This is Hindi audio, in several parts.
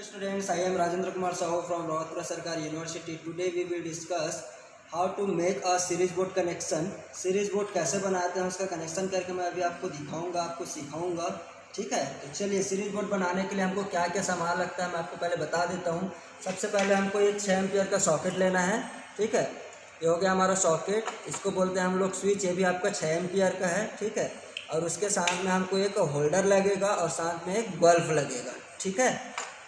Hello students, I am Rajendra Kumar Sahu from Rawatpura Sarkari University. Today we will discuss how to make a series board connection. series board कैसे बनाते हैं उसका कनेक्शन करके मैं अभी आपको दिखाऊंगा, आपको सिखाऊंगा। ठीक है, तो चलिए सीरीज बोर्ड बनाने के लिए हमको क्या क्या सामान लगता है मैं आपको पहले बता देता हूँ। सबसे पहले हमको एक 6 एम्पियर का सॉकेट लेना है। ठीक है, ये हो गया हमारा सॉकेट, इसको बोलते हैं हम लोग स्विच। ये भी आपका 6 एम्पियर का है। ठीक है, और उसके साथ में हमको एक होल्डर लगेगा और साथ में एक बल्ब लगेगा। ठीक है,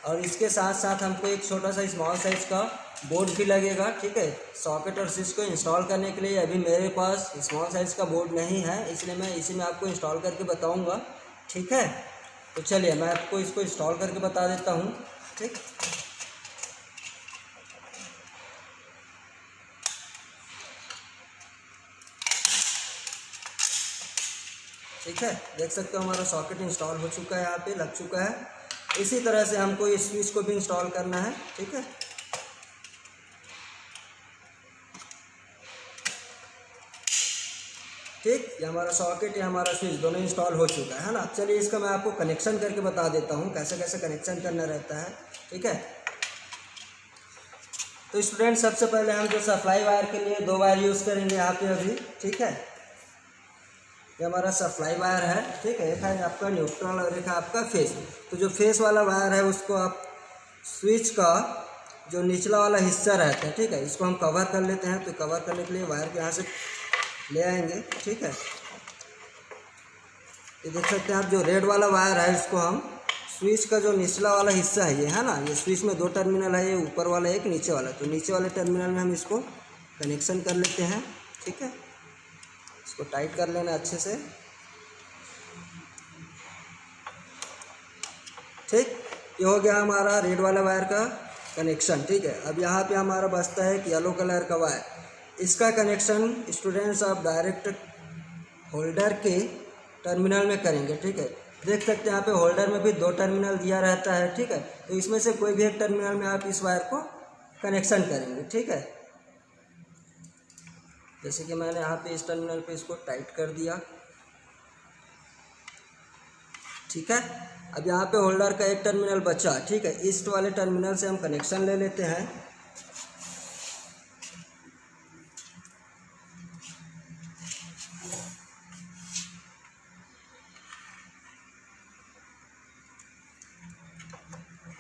और इसके साथ साथ हमको एक छोटा सा स्मॉल साइज़ का बोर्ड भी लगेगा। ठीक है, सॉकेट और स्विच को इंस्टॉल करने के लिए अभी मेरे पास स्मॉल साइज़ का बोर्ड नहीं है, इसलिए मैं इसी में आपको इंस्टॉल करके बताऊंगा। ठीक है, तो चलिए मैं आपको इसको इंस्टॉल करके बता देता हूँ। ठीक है, देख सकते हो हमारा सॉकेट इंस्टॉल हो चुका है, यहाँ पे लग चुका है। इसी तरह से हमको इस स्विच को भी इंस्टॉल करना है। ठीक है, ठीक, ये हमारा सॉकेट या हमारा स्विच दोनों इंस्टॉल हो चुका है ना। चलिए इसका मैं आपको कनेक्शन करके बता देता हूँ कैसे कैसे कनेक्शन करना रहता है। ठीक है, तो स्टूडेंट सबसे पहले हम जो सप्लाई वायर के लिए 2 वायर यूज़ करेंगे यहाँ पे अभी। ठीक है, ये हमारा सप्लाई वायर है। ठीक है, एक है आपका न्यूट्रल और एक है आपका फेस। तो जो फेस वाला वायर है उसको आप स्विच का जो निचला वाला हिस्सा रहता है, ठीक है, इसको हम कवर कर लेते हैं। तो कवर करने के लिए वायर को यहाँ से ले आएंगे। ठीक है, ये देख सकते हैं आप, जो रेड वाला वायर है इसको हम स्विच का जो निचला वाला हिस्सा है ये है ना, ये स्विच में 2 टर्मिनल है, ये ऊपर वाला एक नीचे वाला। तो नीचे वाले टर्मिनल में हम इसको कनेक्शन कर लेते हैं। ठीक है, इसको टाइट कर लेना अच्छे से। ठीक, ये हो गया हमारा रेड वाला वायर का कनेक्शन। ठीक है, अब यहाँ पे हमारा बचता है एक येलो कलर का वायर। इसका कनेक्शन स्टूडेंट्स आप डायरेक्ट होल्डर के टर्मिनल में करेंगे। ठीक है, देख सकते हैं यहाँ पे होल्डर में भी 2 टर्मिनल दिया रहता है। ठीक है, तो इसमें से कोई भी एक टर्मिनल में आप इस वायर को कनेक्शन करेंगे। ठीक है, जैसे कि मैंने यहाँ पे इस टर्मिनल पे इसको टाइट कर दिया। ठीक है, अब यहाँ पे होल्डर का एक टर्मिनल बचा। ठीक है, ईस्ट वाले टर्मिनल से हम कनेक्शन ले लेते हैं।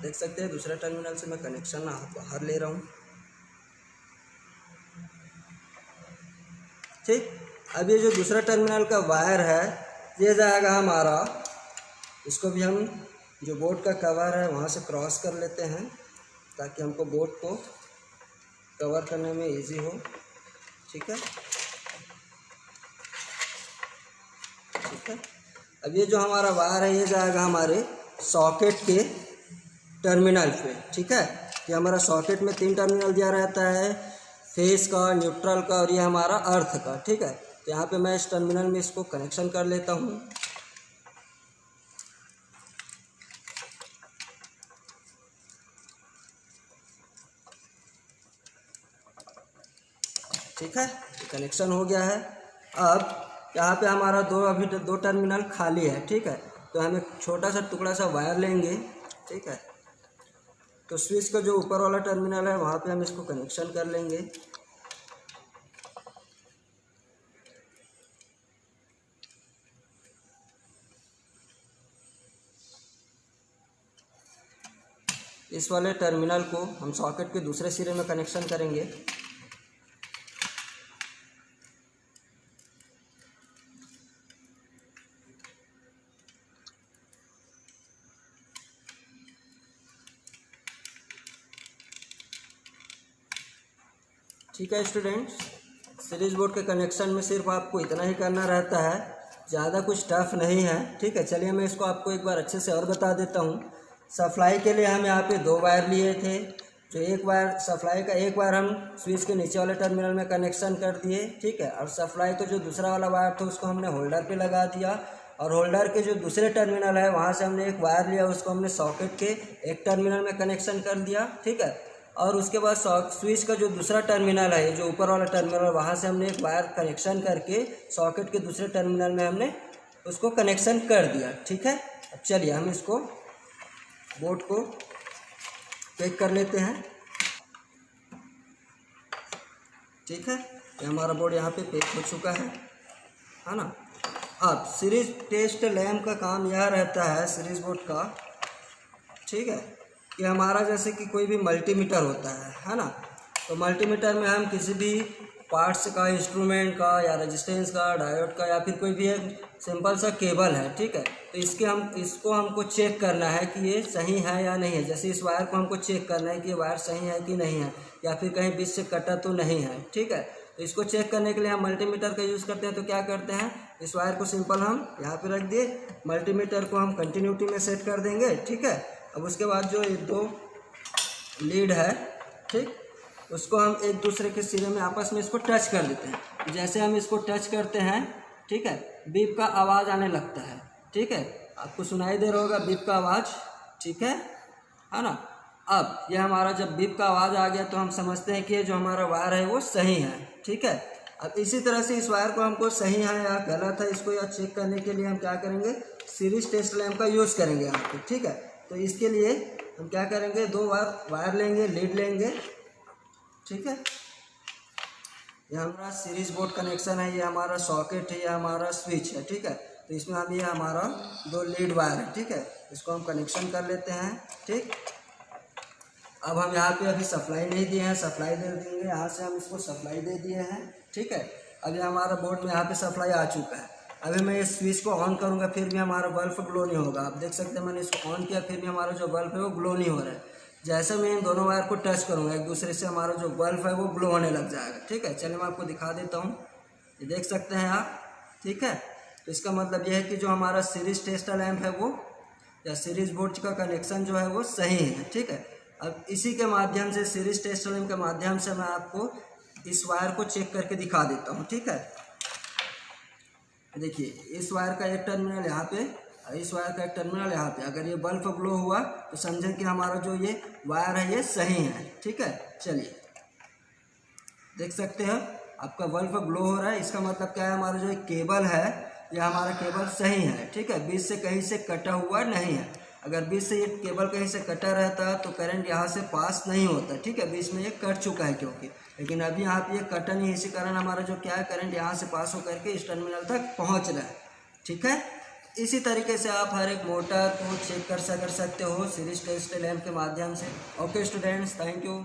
देख सकते हैं दूसरे टर्मिनल से मैं कनेक्शन बाहर ले रहा हूँ। ठीक, अब ये जो दूसरा टर्मिनल का वायर है ये जाएगा हमारा, इसको भी हम जो बोर्ड का कवर है वहाँ से क्रॉस कर लेते हैं ताकि हमको बोर्ड को कवर करने में इजी हो। ठीक है, ठीक है, अब ये जो हमारा वायर है ये जाएगा हमारे सॉकेट के टर्मिनल पे। ठीक है, ये हमारा सॉकेट में 3 टर्मिनल दिया रहता है, फेस का, न्यूट्रल का और ये हमारा अर्थ का। ठीक है, तो यहाँ पे मैं इस टर्मिनल में इसको कनेक्शन कर लेता हूँ। ठीक है, कनेक्शन हो गया है। अब यहाँ पे हमारा अभी 2 टर्मिनल खाली है। ठीक है, तो हम एक छोटा सा टुकड़ा सा वायर लेंगे। ठीक है, तो स्विच का जो ऊपर वाला टर्मिनल है वहाँ पे हम इसको कनेक्शन कर लेंगे। इस वाले टर्मिनल को हम सॉकेट के दूसरे सिरे में कनेक्शन करेंगे। ठीक है स्टूडेंट्स, सीरीज बोर्ड के कनेक्शन में सिर्फ आपको इतना ही करना रहता है, ज़्यादा कुछ टफ नहीं है। ठीक है, चलिए मैं इसको आपको एक बार अच्छे से और बता देता हूँ। सप्लाई के लिए हम यहाँ पे 2 वायर लिए थे। जो एक वायर सप्लाई का, एक वायर हम स्विच के नीचे वाले टर्मिनल में कनेक्शन कर दिए। ठीक है, और सप्लाई का जो दूसरा वाला वायर था उसको हमने होल्डर पे लगा दिया, और होल्डर के जो दूसरे टर्मिनल है वहाँ से हमने एक वायर लिया, उसको हमने सॉकेट के एक टर्मिनल में कनेक्शन कर दिया। ठीक है, और उसके बाद स्विच का जो दूसरा टर्मिनल है, जो ऊपर वाला टर्मिनल, वहाँ से हमने एक वायर कनेक्शन करके सॉकेट के दूसरे टर्मिनल में हमने उसको कनेक्शन कर दिया। ठीक है, अब चलिए हम इसको बोर्ड को पैक कर लेते हैं। ठीक है, ये हमारा बोर्ड यहाँ पे पैक हो चुका है ना। अब सीरीज टेस्ट लैम्प का काम यह रहता है सीरीज बोर्ड का, ठीक है, कि हमारा जैसे कि कोई भी मल्टीमीटर होता है ना, तो मल्टीमीटर में हम किसी भी पार्ट्स का, इंस्ट्रूमेंट का या रेजिस्टेंस का, डायोड का, या फिर कोई भी एक सिंपल सा केबल है, ठीक है, तो इसको हमको चेक करना है कि ये सही है या नहीं है। जैसे इस वायर को हमको चेक करना है कि ये वायर सही है कि नहीं है, या फिर कहीं बीच से कटा तो नहीं है, ठीक है। तो इसको चेक करने के लिए हम मल्टीमीटर का यूज़ करते हैं। तो क्या करते हैं, इस वायर को सिंपल हम यहाँ पे रख दिए, मल्टीमीटर को हम कंटिन्यूटी में सेट कर देंगे, ठीक है। अब उसके बाद जो ये दो लीड है, ठीक, उसको हम एक दूसरे के सिरे में आपस में इसको टच कर देते हैं। जैसे हम इसको टच करते हैं, ठीक है, बीप का आवाज़ आने लगता है, ठीक है, आपको सुनाई दे रहा होगा बीप का आवाज़, ठीक है ना। अब यह हमारा जब बीप का आवाज़ आ गया तो हम समझते हैं कि ये जो हमारा वायर है वो सही है, ठीक है। अब इसी तरह से इस वायर को हमको सही है या गलत है इसको या चेक करने के लिए हम क्या करेंगे, सीरीज टेस्ट लैम्प का यूज़ करेंगे यहाँ पे, ठीक है। तो इसके लिए हम क्या करेंगे, दो वायर लेंगे, लीड लेंगे, ठीक है। ये हमारा सीरीज बोर्ड कनेक्शन है, ये हमारा सॉकेट है, ये हमारा स्विच है, ठीक है। तो इसमें हम ये हमारा दो लीड वायर है, ठीक है, इसको हम कनेक्शन कर लेते हैं, ठीक। अब हम यहाँ पे अभी सप्लाई नहीं दिए हैं, सप्लाई दे देंगे। यहाँ से हम इसको सप्लाई दे दिए हैं, ठीक है। अभी हमारा बोर्ड में यहाँ पे सप्लाई आ चुका है। अभी मैं इस स्विच को ऑन करूँगा, फिर भी हमारा बल्ब ग्लो नहीं होगा। आप देख सकते हैं मैंने इसको ऑन किया, फिर भी हमारा जो बल्ब है वो ग्लो नहीं हो रहा है। जैसे मैं इन दोनों वायर को टच करूँगा एक दूसरे से, हमारा जो बल्ब है वो ग्लो होने लग जाएगा, ठीक है। चलिए मैं आपको दिखा देता हूँ, ये देख सकते हैं आप, ठीक है। तो इसका मतलब यह है कि जो हमारा सीरीज टेस्ट लैम्प है वो, या सीरीज बोर्ड का कनेक्शन जो है वो सही है, ठीक है। अब इसी के माध्यम से, सीरीज टेस्ट लैम्प के माध्यम से मैं आपको इस वायर को चेक करके दिखा देता हूँ, ठीक है। देखिए, इस वायर का एक टर्मिनल यहाँ पे और इस वायर का एक टर्मिनल यहाँ पे। अगर ये बल्ब ग्लो हुआ तो समझें कि हमारा जो ये वायर है ये सही है, ठीक है। चलिए देख सकते हैं आपका बल्ब ग्लो हो रहा है, इसका मतलब क्या है, हमारा जो एक केबल है ये हमारा केबल सही है, ठीक है, बीच से कहीं से कटा हुआ नहीं है। अगर बीच से ये केबल कहीं से कटा रहता तो करंट यहाँ से पास नहीं होता, ठीक है, बीच में ये कट चुका है क्योंकि, लेकिन अभी यहाँ पे ये कटा नहीं है, इसी कारण हमारा जो क्या है, करंट यहाँ से पास होकर के इस टर्मिनल तक पहुँच रहा है, ठीक है। इसी तरीके से आप हर एक मोटर को चेक कर सकते हो सीरीज टेस्ट लैम्प के माध्यम से। Okay students, thank you.